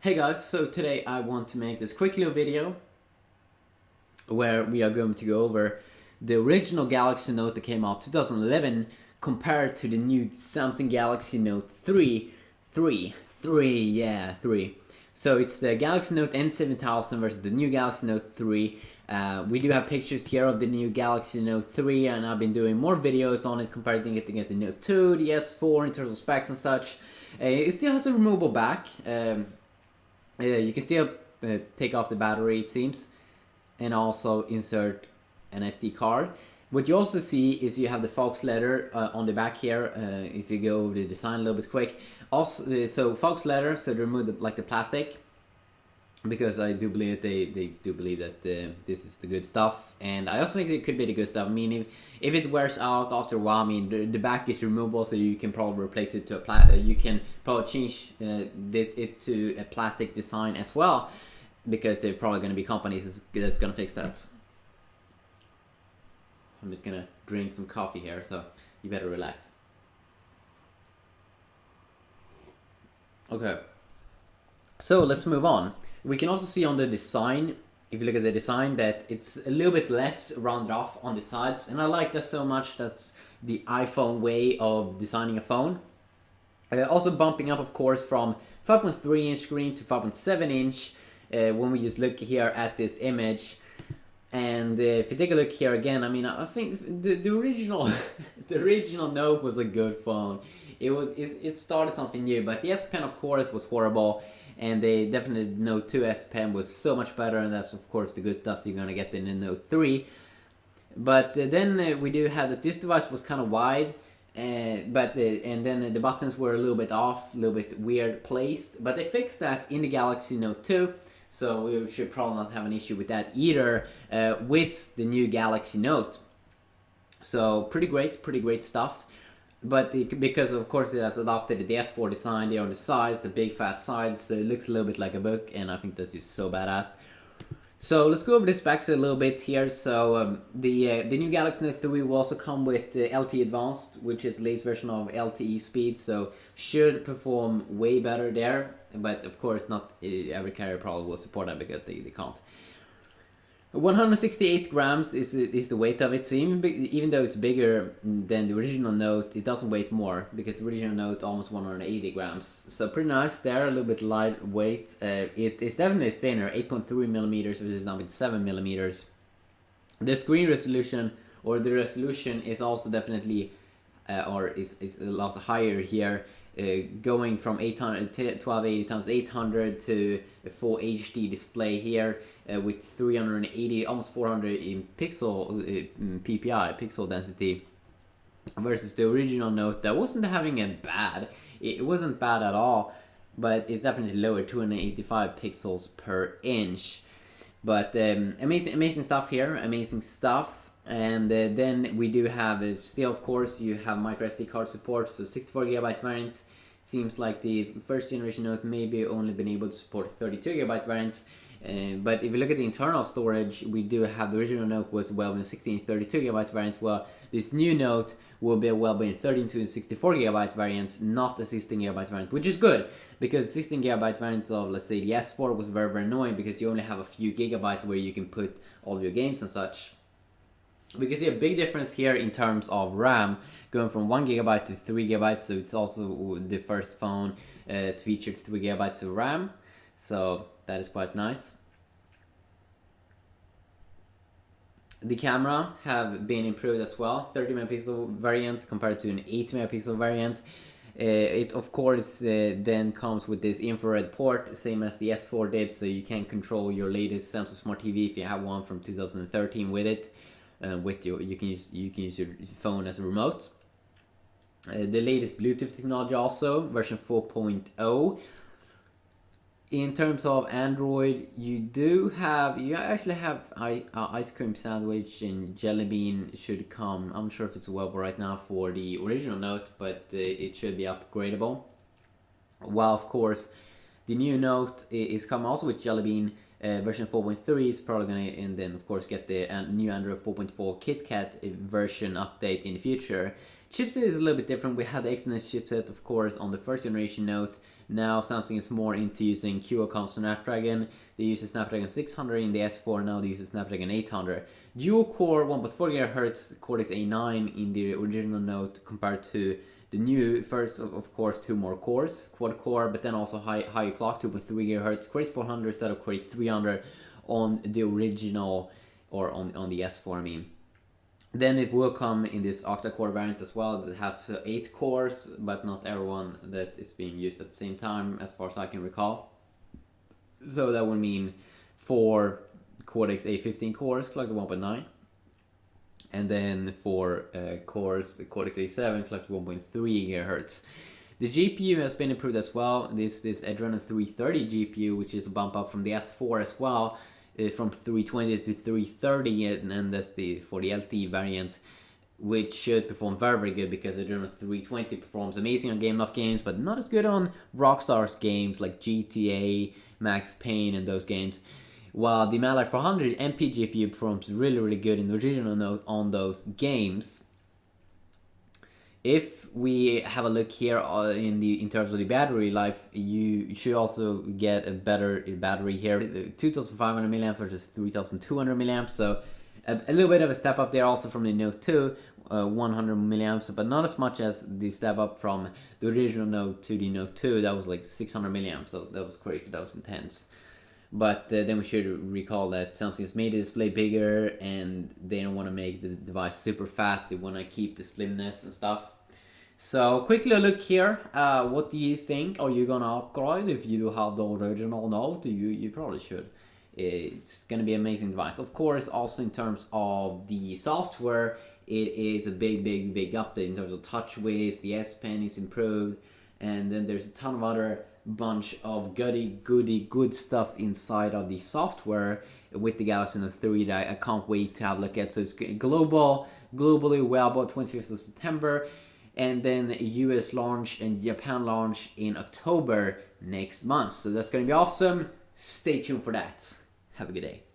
Hey guys, so today I want to make this quick little video where we are going to go over the original Galaxy Note that came out 2011 compared to the new Samsung Galaxy Note 3. So it's the Galaxy Note N7000 versus the new Galaxy Note 3. We do have pictures here of the new Galaxy Note 3, and I've been doing more videos on it comparing it against the Note 2, the S4 in terms of specs and such. It still has a removable back. You can still take off the battery, it seems, and also insert an SD card. What you also see is you have the Fox letter on the back here. If you go over the design a little bit quick, also so Fox letter, so they remove the plastic, because I do believe they do believe that this is the good stuff, and I also think it could be the good stuff. I mean, if it wears out after a while, I mean the back is removable, so you can probably replace it to a you can probably change it to a plastic design as well, because they're probably going to be companies that's going to fix that. I'm just gonna drink some coffee here, so you better relax. Okay, so let's move on. We can also see on the design, if you look at the design, that it's a little bit less rounded off on the sides, and I like that so much. That's the iPhone way of designing a phone. Also bumping up, of course, from 5.3 inch screen to 5.7 inch when we just look here at this image. And if you take a look here again, I mean, I think the original the original Note was a good phone. It started something new, but the S Pen, of course, was horrible. And they definitely Note 2 S Pen was so much better, and that's of course the good stuff you're gonna get in the Note 3. But then we do have that this device was kind of wide, and then the buttons were a little bit off, a little bit weird placed. But they fixed that in the Galaxy Note 2, so we should probably not have an issue with that either with the new Galaxy Note. So pretty great stuff. But because of course it has adopted the S4 design there on the sides, the big fat sides, so it looks a little bit like a book, and I think that's just so badass. So let's go over the specs a little bit here. So the new Galaxy Note 3 will also come with LTE Advanced, which is the latest version of LTE speed, so should perform way better there. But of course not every carrier probably will support that, because they can't. 168 grams is the weight of it, so even though it's bigger than the original Note, it doesn't weigh more, because the original Note almost 180 grams. So pretty nice there, a little bit lightweight. It's definitely thinner, 8.3 millimeters versus 9.7 millimeters. The screen resolution, or the resolution, is also definitely, is a lot higher here. Going from 1280 times 800 to a full HD display here with 380, almost 400 in PPI, pixel density, versus the original Note that wasn't having it wasn't bad at all, but it's definitely lower, 285 pixels per inch. But amazing stuff here, amazing stuff. And then we do have still, of course, you have micro SD card support, so 64GB variant. Seems like the first generation Note maybe only been able to support 32GB variants. But if you look at the internal storage, we do have the original Note was well in 16 and 32GB variants. Well, this new Note will be well in 32 and 64GB variants, not the 16GB variant, which is good, because 16GB variants of, let's say, the S4 was very annoying, because you only have a few gigabytes where you can put all your games and such. We can see a big difference here in terms of RAM, going from 1GB to 3GB, so it's also the first phone to feature 3GB of RAM, so that is quite nice. The camera have been improved as well, 30 megapixel variant compared to an 8 megapixel variant. It of course then comes with this infrared port, same as the S4 did, so you can control your latest Samsung Smart TV if you have one from 2013 with it. You can use your phone as a remote. The latest Bluetooth technology also, version 4.0. In terms of Android, you actually have ice cream sandwich and jelly bean should come. I'm not sure if it's available right now for the original Note, but it should be upgradable. While of course the new Note is coming also with jelly bean. Version 4.3 is probably gonna, and then of course get the new Android 4.4 KitKat version update in the future. Chipset is a little bit different. We had the Exynos chipset, of course, on the first generation Note. Now Samsung is more into using Qualcomm Snapdragon. They use the Snapdragon 600 in the S4, now they use the Snapdragon 800. Dual core 1.4 GHz Cortex A9 in the original Note compared to the new. First, of course, 2 more cores, quad core, but then also high clock, 2.3 GHz, Core 400 instead of Core 300 on the original, or on the S4, I mean. Then it will come in this octa-core variant as well that has 8 cores, but not everyone that is being used at the same time, as far as I can recall. So that would mean 4 Cortex A15 cores, collected 1.9. And then for cores, Cortex A7 collected 1.3 GHz. The GPU has been improved as well. This Adreno 330 GPU, which is a bump up from the S4 as well, from 320 to 330, and that's for the LTE variant, which should perform very, very good, because Adreno 320 performs amazing on Game Enough games, but not as good on Rockstar's games like GTA, Max Payne, and those games. While the Mali 400 MP GPU performs really, really good in the original Note on those games. If we have a look here in terms of the battery life, you should also get a better battery here. 2,500 milliamps versus 3,200 milliamps, so a little bit of a step up there also from the Note 2, 100 milliamps, but not as much as the step up from the original Note to the Note 2. That was like 600 milliamps, so that was crazy, that was intense. But then we should recall that Samsung has made the display bigger, and they don't want to make the device super fat. They want to keep the slimness and stuff. So quickly look here. What do you think? Are you gonna upgrade if you do have the original Note? You probably should. It's gonna be an amazing device. Of course, also in terms of the software, it is a big update in terms of TouchWiz. The S Pen is improved, and then there's a ton of other bunch of good stuff inside of the software with the Galaxy Note 3 that I can't wait to have a look at. So it's globally available 25th of September, and then US launch and Japan launch in October next month. So that's going to be awesome. Stay tuned for that. Have a good day.